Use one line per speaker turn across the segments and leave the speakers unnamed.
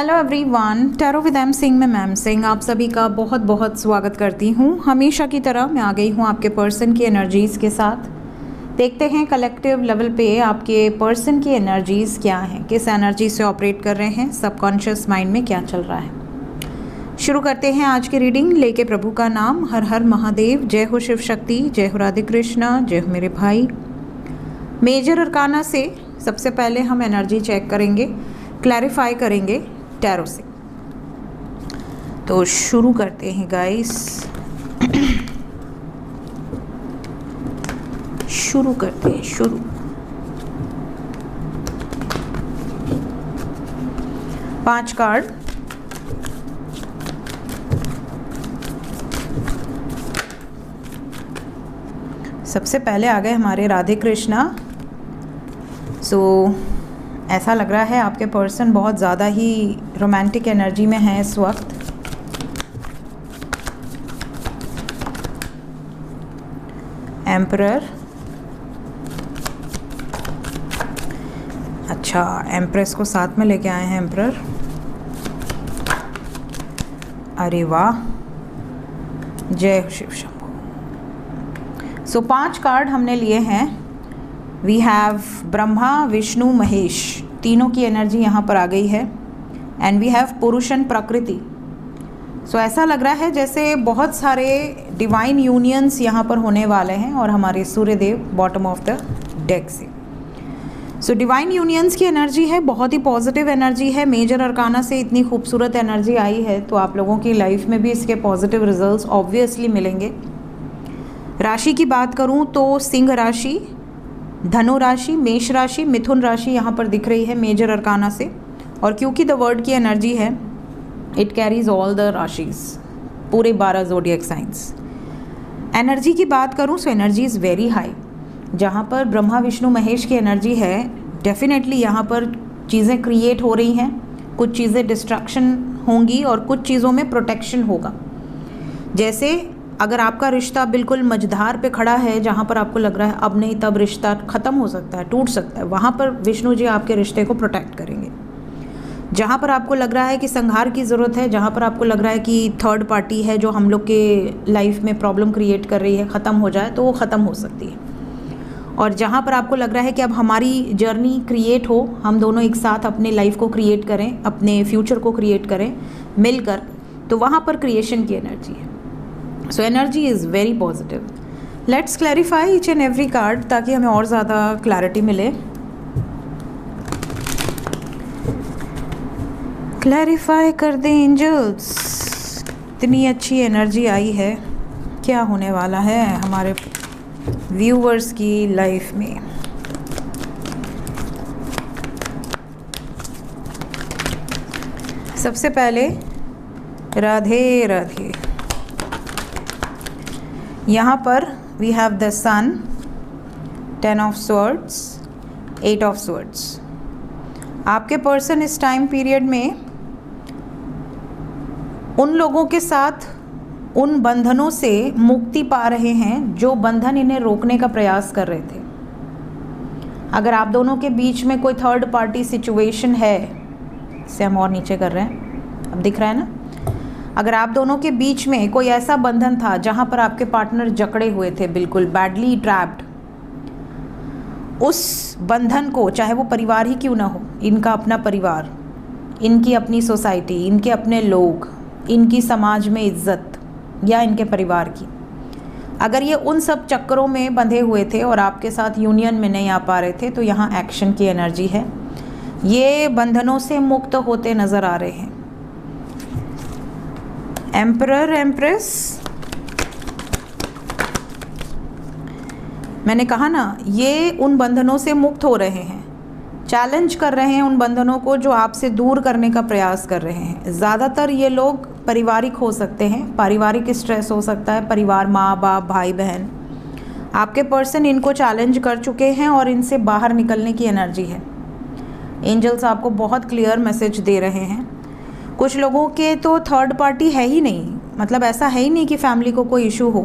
Hello everyone, tarot with M Singh में ma'am Singh आप सभी का बहुत बहुत स्वागत करती हूँ। हमेशा की तरह मैं आ गई हूँ आपके पर्सन की एनर्जीज़ के साथ। देखते हैं कलेक्टिव लेवल पे आपके पर्सन की एनर्जीज़ क्या हैं, किस एनर्जी से ऑपरेट कर रहे हैं, सबकॉन्शियस माइंड में क्या चल रहा है। शुरू करते हैं आज की रीडिंग लेके प्रभु का नाम। हर हर महादेव, जय हो शिव शक्ति, जय हो राधे कृष्णा, जय हो मेरे भाई। मेजर अरकाना से सबसे पहले हम एनर्जी चेक करेंगे, क्लैरिफाई करेंगे टैरो से। तो शुरू करते हैं गाइस, शुरू करते हैं। शुरू 5 कार्ड। सबसे पहले आ गए हमारे राधे कृष्णा। ऐसा लग रहा है आपके पर्सन बहुत ज़्यादा ही रोमांटिक एनर्जी में है इस वक्त। एम्परर, अच्छा एम्प्रेस को साथ में लेके आए हैं एम्परर। अरे वाह, जय हो शिव शंभू। 5 कार्ड हमने लिए हैं। वी हैव ब्रह्मा, विष्णु, महेश, तीनों की एनर्जी यहाँ पर आ गई है। एंड वी हैव पुरुष एंड प्रकृति। ऐसा लग रहा है जैसे बहुत सारे डिवाइन यूनियंस यहाँ पर होने वाले हैं और हमारे Suryadev bottom of the deck से। डिवाइन यूनियंस की एनर्जी है, बहुत ही पॉजिटिव एनर्जी है। मेजर अरकाना से इतनी खूबसूरत एनर्जी आई है तो आप लोगों की लाइफ में भी इसके पॉजिटिव रिजल्ट्स ऑब्वियसली मिलेंगे। राशि की बात करूँ तो सिंह राशि, धनु राशि, मेष राशि, मिथुन राशि यहाँ पर दिख रही है मेजर अरकाना से। और क्योंकि द वर्ड की एनर्जी है, इट कैरीज ऑल द राशिज, पूरे 12 ज़ोडिएक साइंस। एनर्जी की बात करूँ so energy is very high. जहाँ पर ब्रह्मा, विष्णु, महेश की एनर्जी है, डेफिनेटली यहाँ पर चीज़ें क्रिएट हो रही हैं, कुछ चीज़ें डिस्ट्रक्शन होंगी और कुछ चीज़ों में प्रोटेक्शन होगा। जैसे अगर आपका रिश्ता बिल्कुल मझधार पे खड़ा है, जहाँ पर आपको लग रहा है अब नहीं तब रिश्ता ख़त्म हो सकता है, टूट सकता है, वहाँ पर विष्णु जी आपके रिश्ते को प्रोटेक्ट करेंगे। जहाँ पर आपको लग रहा है कि संहार की ज़रूरत है, जहाँ पर आपको लग रहा है कि थर्ड पार्टी है जो हम लोग के लाइफ में प्रॉब्लम क्रिएट कर रही है, ख़त्म हो जाए तो वो ख़त्म हो सकती है। और जहाँ पर आपको लग रहा है कि अब हमारी जर्नी क्रिएट हो, हम दोनों एक साथ अपने लाइफ को क्रिएट करें, अपने फ्यूचर को क्रिएट करें मिलकर, तो वहाँ पर क्रिएशन की एनर्जी है। So energy is very positive. Let's clarify each and every card ताकि हमें और ज़्यादा क्लैरिटी मिले। क्लैरिफाई कर दें एंजल्स। इतनी अच्छी एनर्जी आई है, क्या होने वाला है हमारे व्यूवर्स की लाइफ में। सबसे पहले राधे राधे। यहाँ पर we have the sun, 10 of swords, 8 of swords. आपके पर्सन इस टाइम पीरियड में उन लोगों के साथ उन बंधनों से मुक्ति पा रहे हैं जो बंधन इन्हें रोकने का प्रयास कर रहे थे। अगर आप दोनों के बीच में कोई थर्ड पार्टी सिचुएशन है, इसे हम और नीचे कर रहे हैं, अब दिख रहा है ना। अगर आप दोनों के बीच में कोई ऐसा बंधन था जहाँ पर आपके पार्टनर जकड़े हुए थे, बिल्कुल बैडली ट्रैप्ड, उस बंधन को, चाहे वो परिवार ही क्यों ना हो, इनका अपना परिवार, इनकी अपनी सोसाइटी, इनके अपने लोग, इनकी समाज में इज्जत या इनके परिवार की, अगर ये उन सब चक्करों में बंधे हुए थे और आपके साथ यूनियन में नहीं आ पा रहे थे, तो यहाँ एक्शन की एनर्जी है। ये बंधनों से मुक्त होते नज़र आ रहे हैं। एम्परर, एम्प्रेस, मैंने कहा ना, ये उन बंधनों से मुक्त हो रहे हैं, चैलेंज कर रहे हैं उन बंधनों को जो आपसे दूर करने का प्रयास कर रहे हैं। ज़्यादातर ये लोग पारिवारिक हो सकते हैं, पारिवारिक स्ट्रेस हो सकता है, परिवार, माँ बाप, भाई बहन। आपके पर्सन इनको चैलेंज कर चुके हैं और इनसे बाहर निकलने की एनर्जी है। एंजल्स आपको बहुत क्लियर मैसेज दे रहे हैं। कुछ लोगों के तो थर्ड पार्टी है ही नहीं, मतलब ऐसा है ही नहीं कि फैमिली को कोई इशू हो,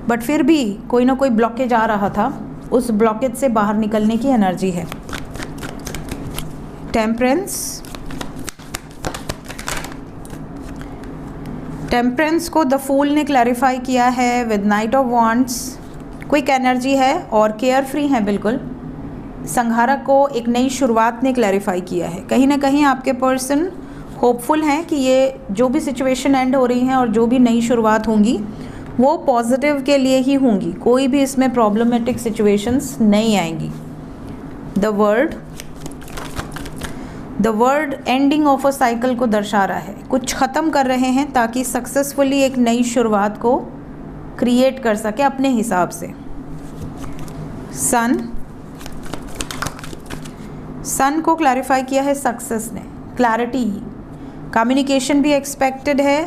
बट फिर भी कोई ना कोई ब्लॉकेज आ रहा था, उस ब्लॉकेज से बाहर निकलने की एनर्जी है। टेम्परेंस, टेम्परेंस को द फूल ने क्लैरिफाई किया है with night of wands. Quick energy है और केयर फ्री है बिल्कुल। संहारक को एक नई शुरुआत ने क्लैरिफाई किया है। कहीं ना कहीं आपके पर्सन होपफुल हैं कि ये जो भी सिचुएशन एंड हो रही हैं और जो भी नई शुरुआत होंगी वो पॉजिटिव के लिए ही होंगी, कोई भी इसमें प्रॉब्लमेटिक सिचुएशंस नहीं आएंगी। The word ending of a cycle को दर्शा रहा है, कुछ ख़त्म कर रहे हैं ताकि सक्सेसफुली एक नई शुरुआत को क्रिएट कर सके अपने हिसाब से। सन को क्लैरिफाई किया है सक्सेस ने, क्लैरिटी, कम्युनिकेशन भी एक्सपेक्टेड है,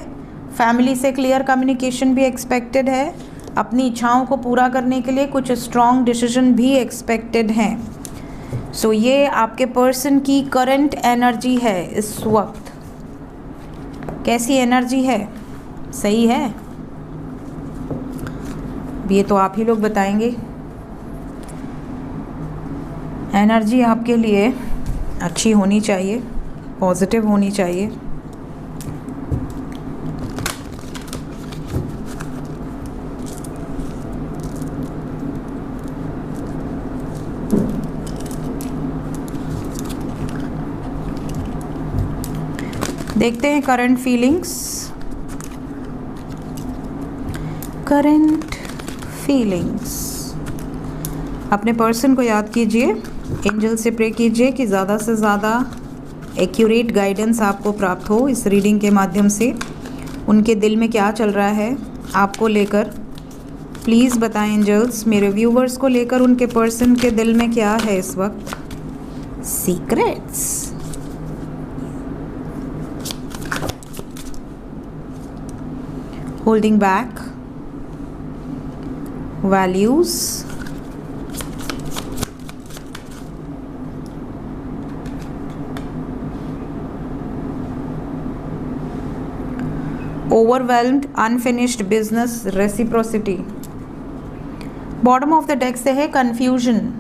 फैमिली से क्लियर कम्युनिकेशन भी एक्सपेक्टेड है, अपनी इच्छाओं को पूरा करने के लिए कुछ स्ट्रॉन्ग डिसीजन भी एक्सपेक्टेड हैं। सो ये आपके पर्सन की करंट एनर्जी है इस वक्त। कैसी एनर्जी है? सही है? ये तो आप ही लोग बताएंगे। एनर्जी आपके लिए अच्छी होनी चाहिए, पॉजिटिव होनी चाहिए। देखते हैं करंट फीलिंग्स। अपने पर्सन को याद कीजिए, एंजल से प्रे कीजिए कि ज़्यादा से ज़्यादा एक्यूरेट गाइडेंस आपको प्राप्त हो इस रीडिंग के माध्यम से। उनके दिल में क्या चल रहा है आपको लेकर, प्लीज़ बताएं एंजल्स। मेरे व्यूवर्स को लेकर उनके पर्सन के दिल में क्या है इस वक्त? Secrets. Holding back, values, overwhelmed, unfinished business, reciprocity. Bottom of the deck से है कंफ्यूजन।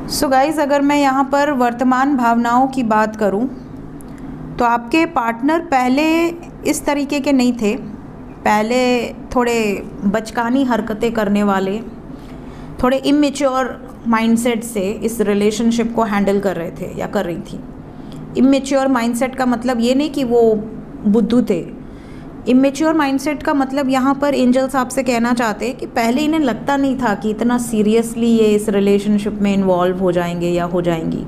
सो गाइज, अगर मैं यहाँ पर वर्तमान भावनाओं की बात करूँ तो आपके पार्टनर पहले इस तरीके के नहीं थे। पहले थोड़े बचकानी हरकतें करने वाले, थोड़े इमेच्योर माइंडसेट से इस रिलेशनशिप को हैंडल कर रहे थे या कर रही थी। इमेच्योर माइंडसेट का मतलब ये नहीं कि वो बुद्धू थे। इमेच्योर माइंडसेट का मतलब यहाँ पर एंजल्स आपसे कहना चाहते हैं कि पहले इन्हें लगता नहीं था कि इतना सीरियसली ये इस रिलेशनशिप में इन्वॉल्व हो जाएंगे या हो जाएंगी,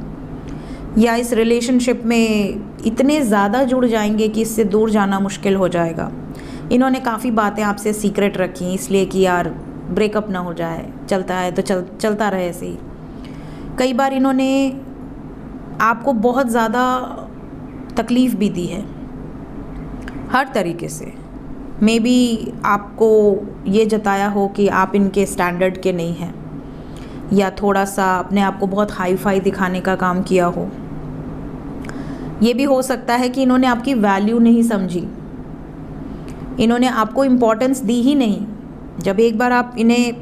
या इस रिलेशनशिप में इतने ज़्यादा जुड़ जाएंगे कि इससे दूर जाना मुश्किल हो जाएगा। इन्होंने काफ़ी बातें आपसे सीक्रेट रखी इसलिए कि यार ब्रेकअप ना हो जाए, चलता है तो चलता रहे ऐसे ही। कई बार इन्होंने आपको बहुत ज़्यादा तकलीफ़ भी दी है हर तरीके से। मे बी आपको ये जताया हो कि आप इनके स्टैंडर्ड के नहीं हैं, या थोड़ा सा अपने आप को बहुत हाई फाई दिखाने का काम किया हो। ये भी हो सकता है कि इन्होंने आपकी वैल्यू नहीं समझी, इन्होंने आपको इम्पोर्टेंस दी ही नहीं। जब एक बार आप इन्हें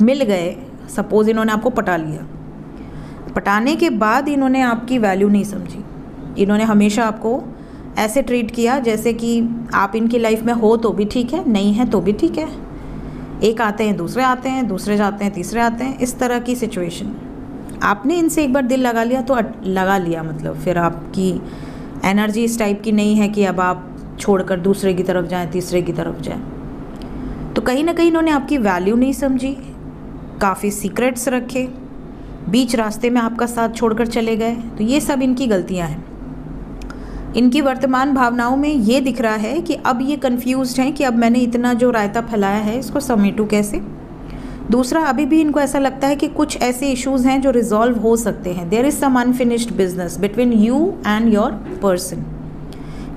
मिल गए, सपोज़ इन्होंने आपको पटा लिया, पटाने के बाद इन्होंने आपकी वैल्यू नहीं समझी। इन्होंने हमेशा आपको ऐसे ट्रीट किया जैसे कि आप इनकी लाइफ में हो तो भी ठीक है, नहीं है तो भी ठीक है। एक आते हैं, दूसरे आते हैं, दूसरे जाते हैं, तीसरे आते हैं, इस तरह की सिचुएशन। आपने इनसे एक बार दिल लगा लिया तो लगा लिया, मतलब फिर आपकी एनर्जी इस टाइप की नहीं है कि अब आप छोड़कर दूसरे की तरफ जाएं, तीसरे की तरफ जाएं। तो कहीं ना कहीं इन्होंने आपकी वैल्यू नहीं समझी, काफ़ी सीक्रेट्स रखे, बीच रास्ते में आपका साथ छोड़कर चले गए। तो ये सब इनकी गलतियां हैं। इनकी वर्तमान भावनाओं में ये दिख रहा है कि अब ये कंफ्यूज्ड हैं कि अब मैंने इतना जो रायता फैलाया है इसको समेटूं कैसे। दूसरा, अभी भी इनको ऐसा लगता है कि कुछ ऐसे इश्यूज़ हैं जो रिजॉल्व हो सकते हैं। There is some unfinished business between you and your person.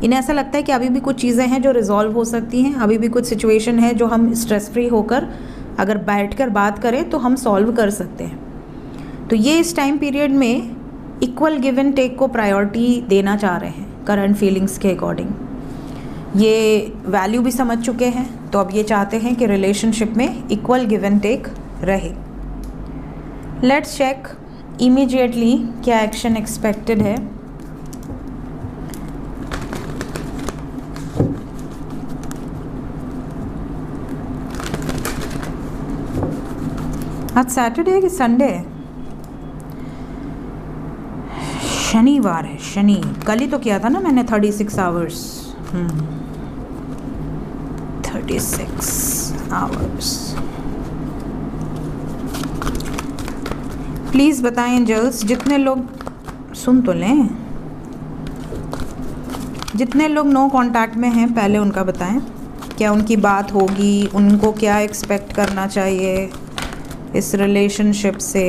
इन्हें ऐसा लगता है कि अभी भी कुछ चीज़ें हैं जो रिजॉल्व हो सकती हैं, अभी भी कुछ सिचुएशन है जो हम स्ट्रेस फ्री होकर अगर बैठकर बात करें तो हम सॉल्व कर सकते हैं। तो ये इस टाइम पीरियड में इक्वल गिव एंड टेक को प्रायोरिटी देना चाह रहे हैं करंट फीलिंग्स के अकॉर्डिंग। ये वैल्यू भी समझ चुके हैं, तो अब ये चाहते हैं कि रिलेशनशिप में इक्वल गिव एंड टेक रहे। लेट्स चेक इमीडिएटली क्या एक्शन एक्सपेक्टेड है। आज सैटरडे है कि संडे है? शनिवार है, शनि। कल ही तो किया था ना मैंने 36 आवर्स। 36 आवर्स। प्लीज़ बताएं एंजल्स, जितने लोग सुन तो लें, जितने लोग नो कांटेक्ट में हैं पहले उनका बताएं, क्या उनकी बात होगी, उनको क्या एक्सपेक्ट करना चाहिए इस रिलेशनशिप से।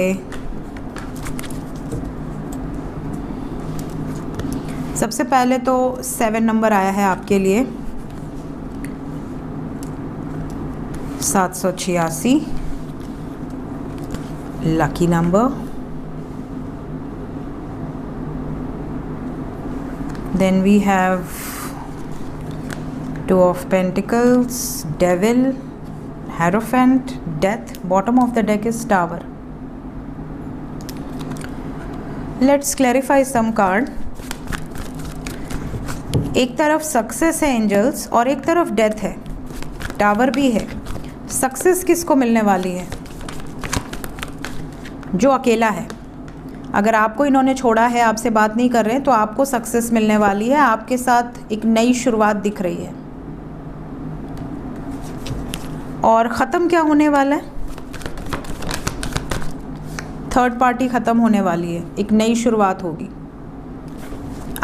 सबसे पहले तो 7 नंबर आया है आपके लिए, 786, lucky number. Then we have 2 of pentacles, devil, hierophant, death. Bottom of the deck is tower. Let's clarify some card. एक तरफ सक्सेस है एंजल्स और एक तरफ डेथ है, टावर भी है। सक्सेस किसको मिलने वाली है? जो अकेला है। अगर आपको इन्होंने छोड़ा है, आपसे बात नहीं कर रहे हैं, तो आपको सक्सेस मिलने वाली है। आपके साथ एक नई शुरुआत दिख रही है। और ख़त्म क्या होने वाला है? थर्ड पार्टी ख़त्म होने वाली है, एक नई शुरुआत होगी।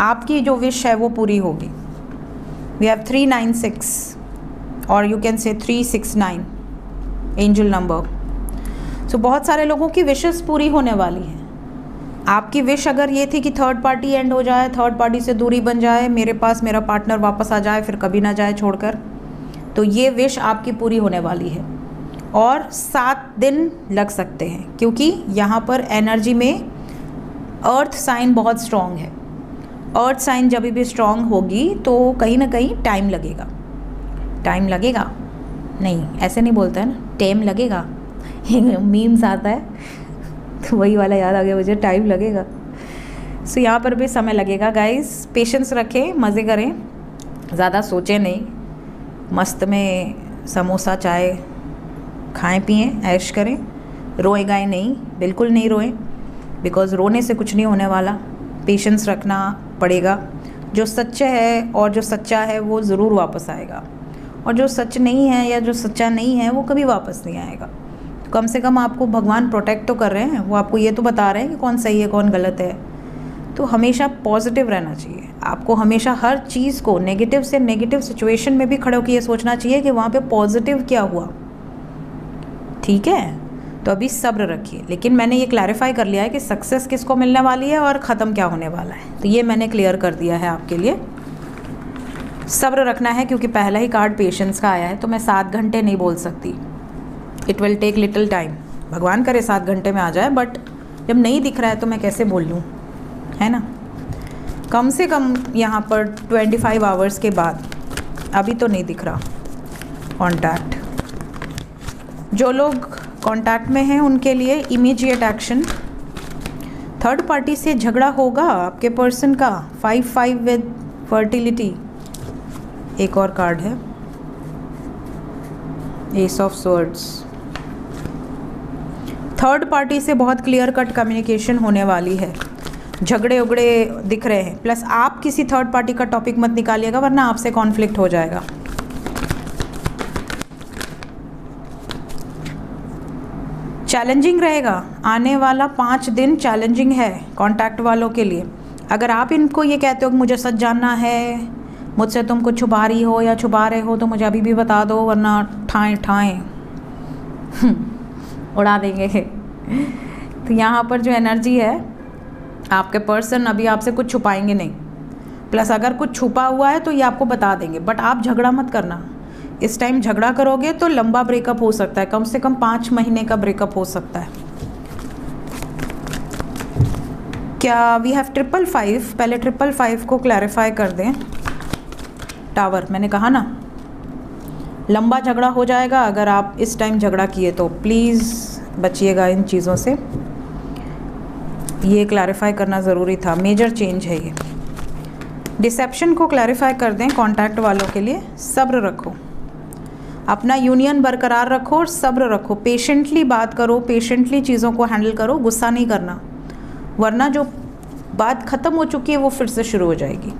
आपकी जो विश है वो पूरी होगी। वी हैव 396 और you can say 369 angel number. सो बहुत सारे लोगों की विशेस पूरी होने वाली है। आपकी विश अगर ये थी कि थर्ड पार्टी एंड हो जाए, थर्ड पार्टी से दूरी बन जाए, मेरे पास मेरा पार्टनर वापस आ जाए, फिर कभी ना जाए छोड़कर, तो ये विश आपकी पूरी होने वाली है। और 7 दिन लग सकते हैं, क्योंकि यहाँ पर एनर्जी में अर्थ साइन बहुत स्ट्रॉन्ग है। अर्थ साइन जब भी स्ट्रॉन्ग होगी तो कहीं ना कहीं टाइम लगेगा। टाइम लगेगा नहीं, ऐसे नहीं बोलता है ना, टाइम लगेगा। मीम्स आता है तो वही वाला याद आ गया मुझे, टाइम लगेगा। सो यहाँ पर भी समय लगेगा गाइस। पेशेंस रखें, मज़े करें, ज़्यादा सोचें नहीं, मस्त में समोसा चाय खाएं पिएं, ऐश करें। रोए गाएं नहीं, बिल्कुल नहीं रोएं, बिकॉज़ रोने से कुछ नहीं होने वाला। पेशेंस रखना पड़ेगा। जो सच्चा है और जो सच्चा है वो ज़रूर वापस आएगा, और जो सच नहीं है या जो सच्चा नहीं है वो कभी वापस नहीं आएगा। तो कम से कम आपको भगवान प्रोटेक्ट तो कर रहे हैं, वो आपको ये तो बता रहे हैं कि कौन सही है कौन गलत है। तो हमेशा पॉजिटिव रहना चाहिए आपको। हमेशा हर चीज़ को नेगेटिव से नेगेटिव सिचुएशन में भी खड़े होकर ये सोचना चाहिए कि वहाँ पे पॉजिटिव क्या हुआ। ठीक है, तो अभी सब्र रखिए। लेकिन मैंने ये क्लैरिफाई कर लिया है कि सक्सेस किसको मिलने वाली है और ख़त्म क्या होने वाला है, तो ये मैंने क्लियर कर दिया है आपके लिए। सब्र रखना है, क्योंकि पहला ही कार्ड पेशेंस का आया है, तो मैं 7 घंटे नहीं बोल सकती। It will take little time. भगवान करे 7 घंटे में आ जाए, बट जब नहीं दिख रहा है तो मैं कैसे बोल लूँ, है ना। कम से कम यहाँ पर 25 आवर्स के बाद, अभी तो नहीं दिख रहा कॉन्टैक्ट। जो लोग कॉन्टैक्ट में हैं उनके लिए इमीडिएट एक्शन। थर्ड पार्टी से झगड़ा होगा आपके पर्सन का। 5-5 विद फर्टिलिटी। एक और कार्ड है, S of swords. Third party से बहुत क्लियर कट कम्युनिकेशन होने वाली है। झगड़े उगड़े दिख रहे हैं, प्लस आप किसी थर्ड पार्टी का टॉपिक मत निकालिएगा, वरना आपसे कॉन्फ्लिक्ट हो जाएगा। चैलेंजिंग रहेगा, आने वाला 5 दिन चैलेंजिंग है कॉन्टैक्ट वालों के लिए। अगर आप इनको ये कहते हो कि मुझे सच जानना है, मुझसे तुम कुछ छुपा रही हो या छुपा रहे हो, तो मुझे अभी भी बता दो, वरना ठाएं ठाएं उड़ा देंगे। तो यहाँ पर जो एनर्जी है, आपके पर्सन अभी आपसे कुछ छुपाएंगे नहीं। प्लस अगर कुछ छुपा हुआ है तो ये आपको बता देंगे, बट आप झगड़ा मत करना। इस टाइम झगड़ा करोगे तो लंबा ब्रेकअप हो सकता है, कम से कम 5 महीने का ब्रेकअप हो सकता है। क्या वी हैव 555? पहले 555 को क्लैरिफाई कर दें। टावर, मैंने कहा ना लंबा झगड़ा हो जाएगा अगर आप इस टाइम झगड़ा किए, तो प्लीज़ बचिएगा इन चीज़ों से। ये क्लैरिफाई करना ज़रूरी था, मेजर चेंज है ये। डिसेप्शन को क्लैरिफाई कर दें कॉन्टैक्ट वालों के लिए। सब्र रखो, अपना यूनियन बरकरार रखो और सब्र रखो, पेशेंटली बात करो, पेशेंटली चीज़ों को हैंडल करो, गुस्सा नहीं करना, वरना जो बात ख़त्म हो चुकी है वो फिर से शुरू हो जाएगी।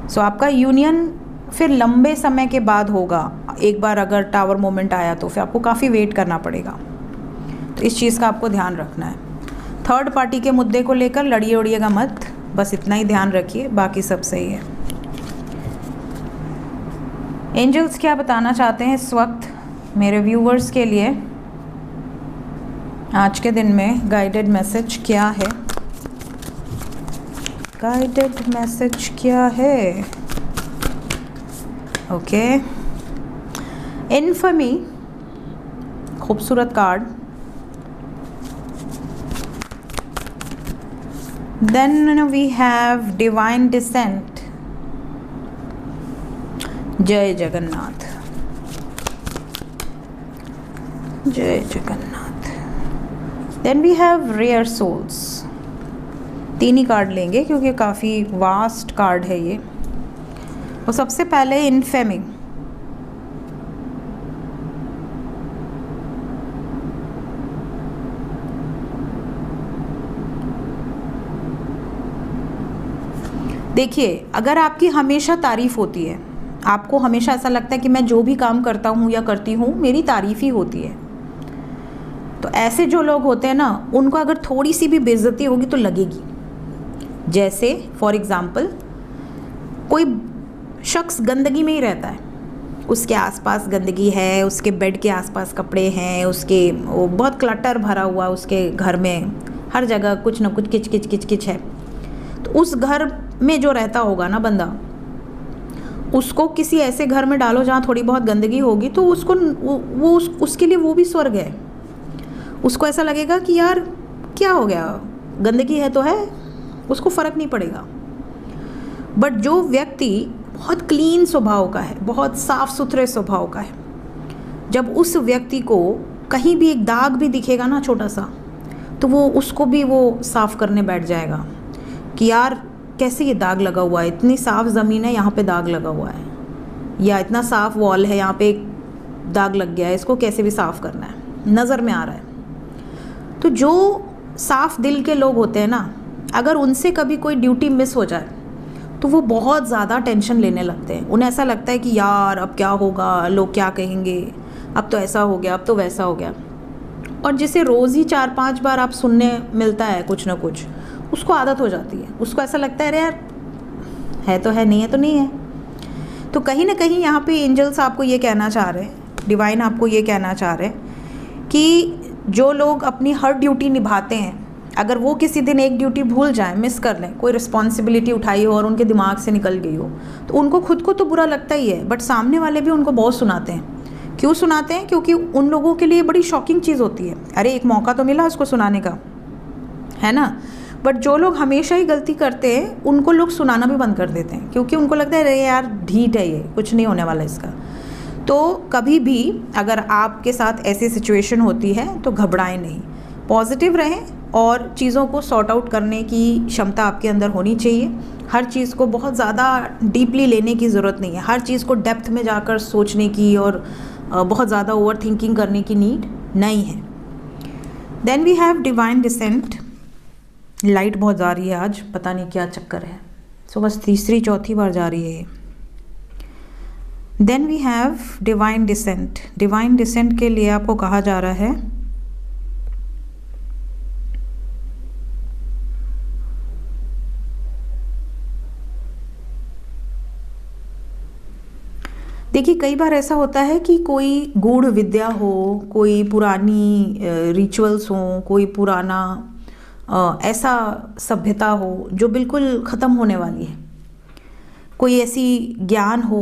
सो आपका यूनियन फिर लंबे समय के बाद होगा। एक बार अगर टावर मोमेंट आया तो फिर आपको काफ़ी वेट करना पड़ेगा, तो इस चीज़ का आपको ध्यान रखना है। थर्ड पार्टी के मुद्दे को लेकर लड़िए उड़िएगा मत, बस इतना ही ध्यान रखिए, बाकी सब सही है। एंजल्स क्या बताना चाहते हैं इस वक्त मेरे व्यूवर्स के लिए? आज के दिन में गाइडेड मैसेज क्या है? गाइडेड मैसेज क्या है? ओके, इन्फमी, खूबसूरत card. Then we have divine descent, जय जगन्नाथ, जय Jagannath. Then we have rare souls. तीन ही कार्ड लेंगे क्योंकि काफ़ी वास्ट कार्ड है ये। और सबसे पहले इन्फेमी, देखिए, अगर आपकी हमेशा तारीफ़ होती है, आपको हमेशा ऐसा लगता है कि मैं जो भी काम करता हूँ या करती हूँ मेरी तारीफ़ ही होती है, तो ऐसे जो लोग होते हैं ना, उनको अगर थोड़ी सी भी बेइज्जती होगी तो लगेगी। जैसे फॉर एग्ज़ाम्पल, कोई शख्स गंदगी में ही रहता है, उसके आसपास गंदगी है, उसके बेड के आसपास कपड़े हैं, उसके वो बहुत क्लटर भरा हुआ, उसके घर में हर जगह कुछ ना कुछ किच किच किच किच है। तो उस घर में जो रहता होगा ना बंदा, उसको किसी ऐसे घर में डालो जहाँ थोड़ी बहुत गंदगी होगी, तो उसको उसके लिए वो भी स्वर्ग है। उसको ऐसा लगेगा कि यार क्या हो गया, गंदगी है तो है, उसको फ़र्क नहीं पड़ेगा। बट जो व्यक्ति बहुत क्लीन स्वभाव का है, बहुत साफ़ सुथरे स्वभाव का है, जब उस व्यक्ति को कहीं भी एक दाग भी दिखेगा ना छोटा सा, तो वो उसको भी वो साफ़ करने बैठ जाएगा कि यार कैसे ये दाग लगा हुआ है, इतनी साफ़ ज़मीन है यहाँ पे दाग लगा हुआ है, या इतना साफ़ वॉल है यहाँ पे एक दाग लग गया है, इसको कैसे भी साफ़ करना है, नज़र में आ रहा है। तो जो साफ़ दिल के लोग होते हैं ना, अगर उनसे कभी कोई ड्यूटी मिस हो जाए तो वो बहुत ज़्यादा टेंशन लेने लगते हैं। उन्हें ऐसा लगता है कि यार अब क्या होगा, लोग क्या कहेंगे, अब तो ऐसा हो गया, अब तो वैसा हो गया। और जिसे रोज़ ही 4-5 बार आप सुनने मिलता है कुछ ना कुछ, उसको आदत हो जाती है। उसको ऐसा लगता है अरे यार है तो है, नहीं है तो नहीं है। तो कहीं ना कहीं यहाँ पे एंजल्स आपको ये कहना चाह रहे हैं, डिवाइन आपको ये कहना चाह रहे हैं कि जो लोग अपनी हर ड्यूटी निभाते हैं, अगर वो किसी दिन एक ड्यूटी भूल जाएं, मिस कर लें, कोई रिस्पॉन्सिबिलिटी उठाई हो और उनके दिमाग से निकल गई हो, तो उनको खुद को तो बुरा लगता ही है, बट सामने वाले भी उनको बहुत सुनाते हैं। क्यों सुनाते हैं? क्योंकि उन लोगों के लिए बड़ी शॉकिंग चीज़ होती है, अरे एक मौका तो मिला उसको सुनाने का, है ना। बट जो लोग हमेशा ही गलती करते हैं, उनको लोग सुनाना भी बंद कर देते हैं, क्योंकि उनको लगता है अरे यार ढीठ है, ये कुछ नहीं होने वाला इसका। तो कभी भी अगर आपके साथ ऐसी सिचुएशन होती है तो घबराएं नहीं, पॉजिटिव रहें और चीज़ों को सॉर्ट आउट करने की क्षमता आपके अंदर होनी चाहिए। हर चीज़ को बहुत ज़्यादा डीपली लेने की ज़रूरत नहीं है, हर चीज़ को डेप्थ में जाकर सोचने की और बहुत ज़्यादा ओवर थिंकिंग करने की नीड नहीं है। Then we have divine descent. Light बहुत जा रही है आज, पता नहीं क्या चक्कर है, सो बस तीसरी चौथी बार जा रही है। Then we have divine descent. Divine descent के लिए आपको कहा जा रहा है देखिए, कई बार ऐसा होता है कि कोई गूढ़ विद्या हो, कोई पुरानी रिचुअल्स हो, कोई पुराना ऐसा सभ्यता हो जो बिल्कुल ख़त्म होने वाली है, कोई ऐसी ज्ञान हो,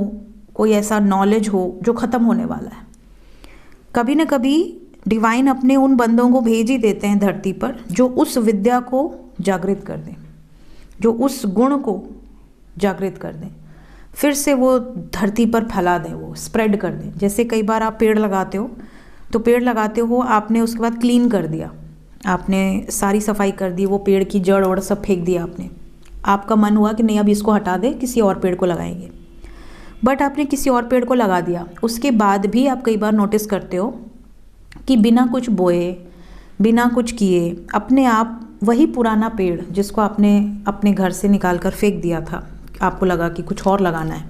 कोई ऐसा नॉलेज हो जो ख़त्म होने वाला है। कभी न कभी डिवाइन अपने उन बंदों को भेज ही देते हैं धरती पर जो उस विद्या को जागृत कर दें, जो उस गुण को जागृत कर दें, फिर से वो धरती पर फैला दें, वो स्प्रेड कर दें। जैसे कई बार आप पेड़ लगाते हो, तो पेड़ लगाते हो आपने, उसके बाद क्लीन कर दिया, आपने सारी सफाई कर दी, वो पेड़ की जड़ वड़ सब फेंक दिया आपने, आपका मन हुआ कि नहीं अब इसको हटा दे, किसी और पेड़ को लगाएंगे, बट आपने किसी और पेड़ को लगा दिया। उसके बाद भी आप कई बार नोटिस करते हो कि बिना कुछ बोए, बिना कुछ किए, अपने आप वही पुराना पेड़ जिसको आपने अपने घर से निकाल कर फेंक दिया था, आपको लगा कि कुछ और लगाना है,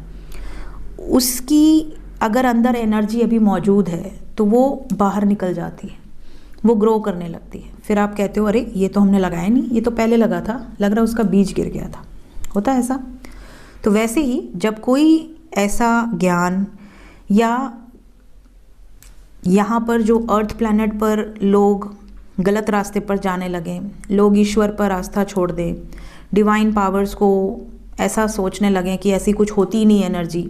उसकी अगर अंदर एनर्जी अभी मौजूद है तो वो बाहर निकल जाती है, वो ग्रो करने लगती है। फिर आप कहते हो अरे ये तो हमने लगाया नहीं, ये तो पहले लगा था, लग रहा है उसका बीज गिर गया था। होता है ऐसा। तो वैसे ही जब कोई ऐसा ज्ञान, या यहाँ पर जो अर्थ प्लैनेट पर लोग गलत रास्ते पर जाने लगे, लोग ईश्वर पर आस्था छोड़ दें, डिवाइन पावर्स को ऐसा सोचने लगे कि ऐसी कुछ होती ही नहीं एनर्जी,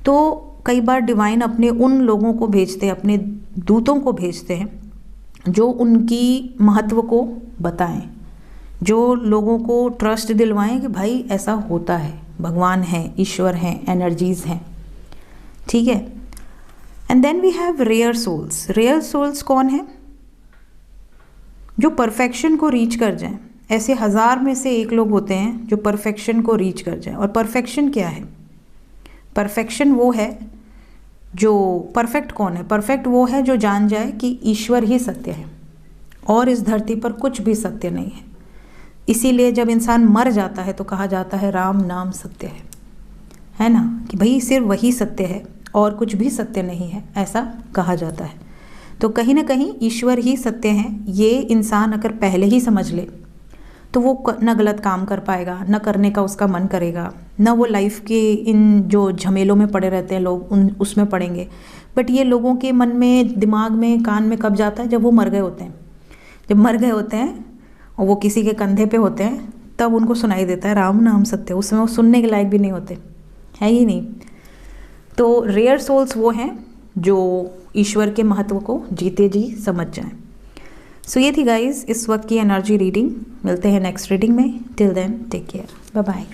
तो कई बार डिवाइन अपने उन लोगों को भेजते हैं, अपने दूतों को भेजते हैं जो उनकी महत्व को बताएं, जो लोगों को ट्रस्ट दिलवाएं कि भाई ऐसा होता है, भगवान है, ईश्वर हैं, एनर्जीज़ हैं। ठीक है। And then we have rare souls. Rare souls कौन है? जो परफेक्शन को रीच कर जाएं। ऐसे 1000 में से एक लोग होते हैं जो परफेक्शन को रीच कर जाएं। और परफेक्शन क्या है? परफेक्शन वो है जो, परफेक्ट कौन है? परफेक्ट वो है जो जान जाए कि ईश्वर ही सत्य है और इस धरती पर कुछ भी सत्य नहीं है। इसीलिए जब इंसान मर जाता है तो कहा जाता है राम नाम सत्य है ना, कि भाई सिर्फ वही सत्य है और कुछ भी सत्य नहीं है, ऐसा कहा जाता है। तो कहीं ना कहीं ईश्वर ही सत्य है, ये इंसान अगर पहले ही समझ ले तो वो न गलत काम कर पाएगा, न करने का उसका मन करेगा, न वो लाइफ के इन जो झमेलों में पड़े रहते हैं लोग उसमें पड़ेंगे। बट ये लोगों के मन में, दिमाग में, कान में कब जाता है? जब वो मर गए होते हैं। जब मर गए होते हैं और वो किसी के कंधे पे होते हैं, तब उनको सुनाई देता है राम नाम सत्य। उस समय वो सुनने के लायक भी नहीं होते, है ही नहीं। तो रेयर सोल्स वो हैं जो ईश्वर के महत्व को जीते जी समझ जाएं। सो ये थी गाइस इस वक्त की एनर्जी रीडिंग। मिलते हैं नेक्स्ट रीडिंग में। Till then take care, bye bye.